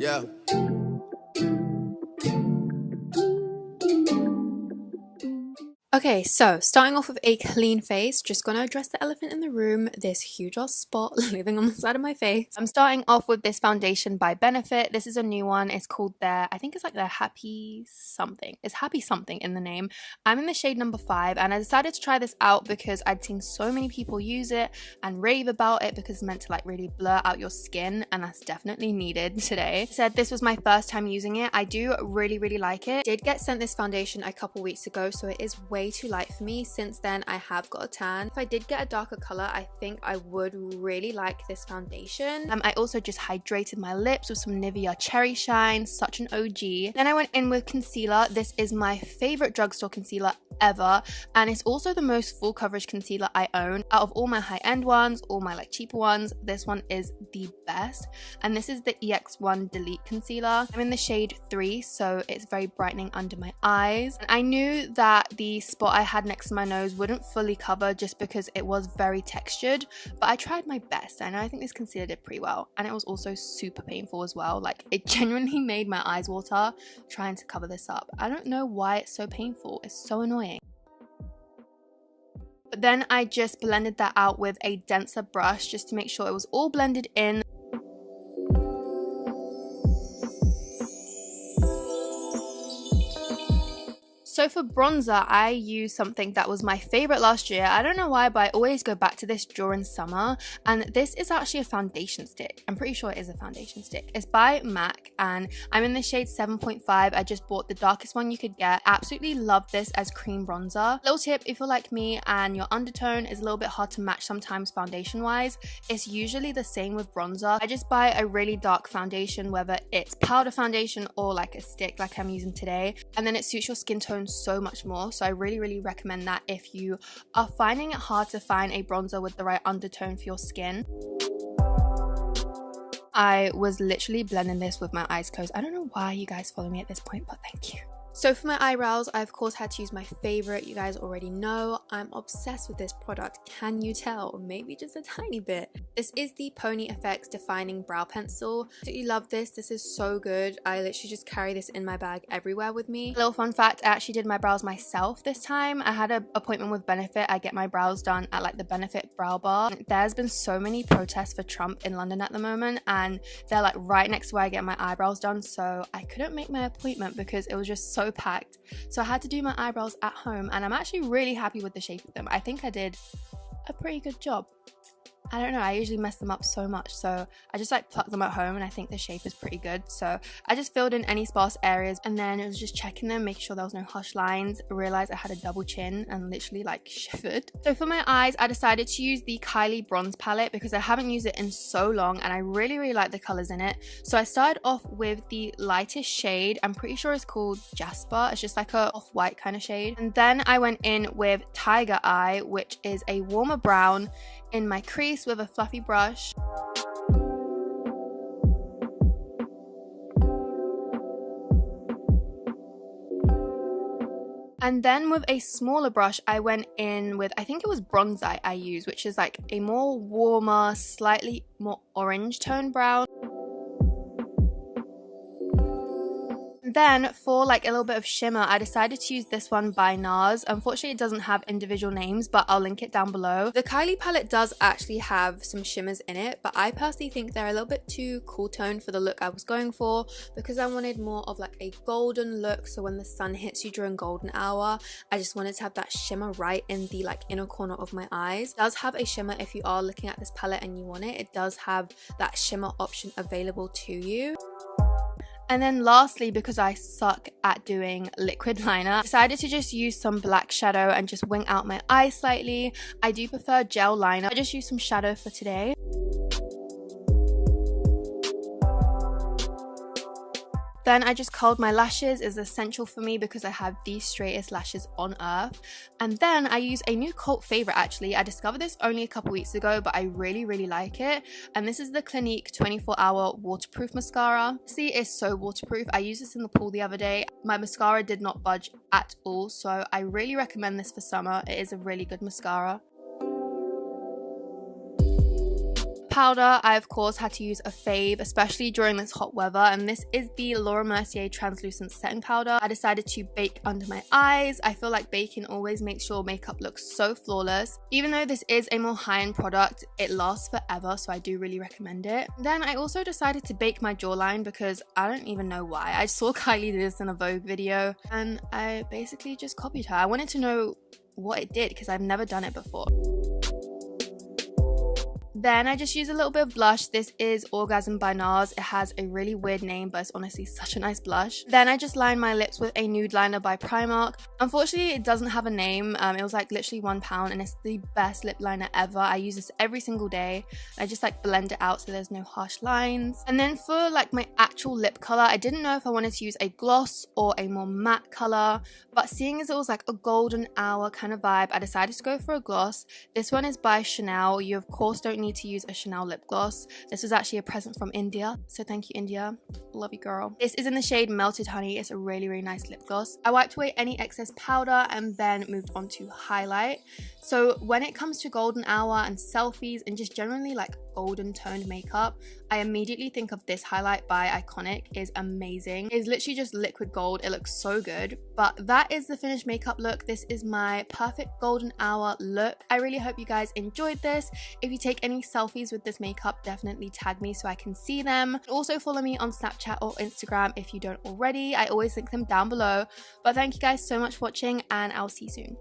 Yeah. Okay, so starting off with a clean face, just gonna address the elephant in the room, this huge ass spot living on the side of my face. I'm starting off with this foundation by Benefit. This is a new one. It's called I think it's like their Happy Something. It's Happy Something in the name. I'm in the shade number 5 and I decided to try this out because I'd seen so many people use it and rave about it because it's meant to like really blur out your skin, and that's definitely needed today. I said this was my first time using it. I do really like it. Did get sent this foundation a couple weeks ago, so it is way too light for me. Since then I have got a tan. If I did get a darker color, I think I would really like this foundation. I also just hydrated my lips with some Nivea Cherry Shine, such an OG. Then I went in with concealer. This is my favorite drugstore concealer ever, and it's also the most full coverage concealer I own. Out of all my high-end ones, all my like cheaper ones, this one is the best, and this is the EX1 Delete Concealer. I'm in the shade 3, so it's very brightening under my eyes. And I knew that the spot I had next to my nose wouldn't fully cover just because it was very textured, but I tried my best and I think this concealer did pretty well. And it was also super painful as well. Like, it genuinely made my eyes water trying to cover this up. I don't know why it's so painful. It's so annoying. But then I just blended that out with a denser brush just to make sure it was all blended in. So for bronzer, I use something that was my favorite last year. I don't know why, but I always go back to this during summer. And this is actually a foundation stick. I'm pretty sure it is a foundation stick. It's by MAC and I'm in the shade 7.5. I just bought the darkest one you could get. Absolutely love this as cream bronzer. Little tip, if you're like me and your undertone is a little bit hard to match sometimes foundation wise, it's usually the same with bronzer. I just buy a really dark foundation, whether it's powder foundation or like a stick like I'm using today, and then it suits your skin tone so much more. So I really recommend that if you are finding it hard to find a bronzer with the right undertone for your skin. I was literally blending this with my eyes closed. I don't know why you guys follow me at this point, but thank you. So for my eyebrows, I of course had to use my favorite. You guys already know I'm obsessed with this product. Can you tell? Maybe just a tiny bit. This is the Pony Effects Defining Brow Pencil. Absolutely love this. This is so good. I literally just carry this in my bag everywhere with me. A little fun fact, I actually did my brows myself this time. I had an appointment with Benefit. I get my brows done at like the Benefit Brow Bar. There's been so many protests for Trump in London at the moment, and they're like right next to where I get my eyebrows done, so I couldn't make my appointment because it was just so packed. So I had to do my eyebrows at home, and I'm actually really happy with the shape of them. I think I did a pretty good job. I don't know, I usually mess them up so much, so I just like pluck them at home and I think the shape is pretty good. So I just filled in any sparse areas and then it was just checking them, making sure there was no harsh lines. I realized I had a double chin and literally like shivered. So for my eyes, I decided to use the Kylie bronze palette because I haven't used it in so long and I really like the colors in it. So I started off with the lightest shade. I'm pretty sure it's called Jasper. It's just like a off-white kind of shade. And then I went in with Tiger Eye, which is a warmer brown, in my crease with a fluffy brush. And then with a smaller brush, I went in with, I think it was Bronze Eye I used, which is like a more warmer, slightly more orange tone brown. Then for like a little bit of shimmer, I decided to use this one by NARS. Unfortunately, it doesn't have individual names, but I'll link it down below. The Kylie palette does actually have some shimmers in it, but I personally think they're a little bit too cool toned for the look I was going for because I wanted more of like a golden look. So when the sun hits you during golden hour, I just wanted to have that shimmer right in the like inner corner of my eyes. It does have a shimmer if you are looking at this palette and you want it. It does have that shimmer option available to you. And then lastly, because I suck at doing liquid liner, I decided to just use some black shadow and just wing out my eyes slightly. I do prefer gel liner. I just use some shadow for today. Then I just curled my lashes. Is essential for me because I have the straightest lashes on earth. And then I use a new cult favorite actually. I discovered this only a couple weeks ago, but I really like it. And this is the Clinique 24-hour waterproof mascara. See, it's so waterproof. I used this in the pool the other day. My mascara did not budge at all, so I really recommend this for summer. It is a really good mascara. powder, I of course had to use a fave, especially during this hot weather, and this is the Laura Mercier translucent setting powder. I decided to bake under my eyes. I feel like baking always makes your makeup look so flawless. Even though this is a more high-end product, it lasts forever, so I do really recommend it. Then I also decided to bake my jawline because I don't even know why. I saw Kylie do this in a Vogue video and I basically just copied her. I wanted to know what it did because I've never done it before. Then I just use a little bit of blush. This is Orgasm by NARS. It has a really weird name, but it's honestly such a nice blush. Then I just line my lips with a nude liner by Primark. Unfortunately, it doesn't have a name. It was like literally £1 and it's the best lip liner ever. I use this every single day. I just like blend it out so there's no harsh lines. And then for like my actual lip color, I didn't know if I wanted to use a gloss or a more matte color, but seeing as it was like a golden hour kind of vibe, I decided to go for a gloss. This one is by Chanel. You of course don't need to use a Chanel lip gloss. This was actually a present from India, so thank you, India. Love you, girl. This is in the shade Melted Honey. It's a really, really nice lip gloss. I wiped away any excess powder and then moved on to highlight. So when it comes to golden hour and selfies and just generally like golden toned makeup, I immediately think of this highlight by Iconic. It is amazing. It's literally just liquid gold. It looks so good. But that is the finished makeup look. This is my perfect golden hour look. I really hope you guys enjoyed this. If you take any selfies with this makeup, definitely tag me so I can see them. Also follow me on Snapchat or Instagram if you don't already. I always link them down below. But thank you guys so much for watching and I'll see you soon.